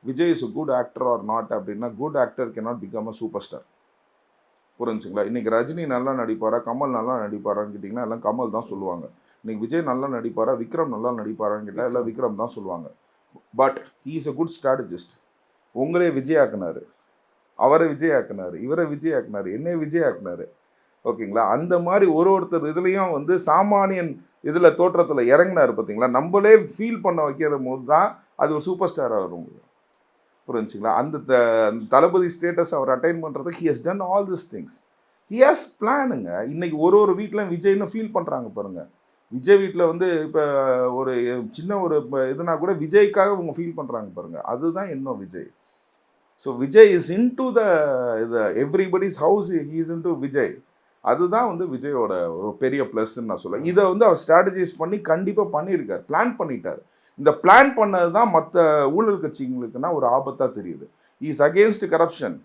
Vijay is good actor or not அப்படின்னா good actor cannot become a superstar. புரிஞ்சுங்களா? இன்னைக்கு ரஜினி நல்லா நடிப்பாரா, கமல் நல்லா நடிப்பாரான்னு கேட்டிங்கன்னா எல்லாம் கமல் தான் சொல்லுவாங்க. இன்னைக்கு விஜய் நல்லா நடிப்பாரா, விக்ரம் நல்லா நடிப்பாரான்னு கேட்டால் எல்லாம் விக்ரம் தான் சொல்லுவாங்க. But he is a good strategist. உங்களே விஜய் ஆக்குனாரு, அவரை விஜய் ஆக்குனாரு, இவரை விஜய் ஆக்குனாரு, என்னைய விஜய் ஆக்குனாரு. ஓகேங்களா? அந்த மாதிரி ஒருத்தர் இதுலேயும் வந்து சாமானியன் இதில் தோற்றத்தில் இறங்கினார் பார்த்தீங்களா? நம்மளே ஃபீல் பண்ண வைக்கிற போது தான் அது ஒரு சூப்பர் ஸ்டாராக வரும். புரிஞ்சுங்களா? அந்த தளபதி ஸ்டேட்டஸ் அவர் அட்டைன் பண்ணுறதுக்கு he has done all this things. He has பிளானுங்க. இன்னைக்கு ஒரு வீட்டில் விஜய்னு ஃபீல் பண்ணுறாங்க பாருங்க. விஜய் வீட்டில் வந்து இப்போ ஒரு சின்ன ஒரு இதுனா கூட விஜய்க்காக அவங்க ஃபீல் பண்ணுறாங்க பாருங்க. அதுதான் இன்னும் Vijay. So Vijay is into the இது everybody's house, he is into Vijay. அதுதான் வந்து விஜயோட ஒரு பெரிய ப்ளஸ்ன்னு நான் சொல்லுவேன். இதை வந்து அவர் ஸ்ட்ராட்டஜைஸ் பண்ணி கண்டிப்பாக பண்ணியிருக்கார், பிளான் பண்ணிட்டார். இந்த பிளான் பண்ணது தான் மற்ற ஊழல் கட்சிங்களுக்குன்னா ஒரு ஆபத்தாக தெரியுது. Is against corruption.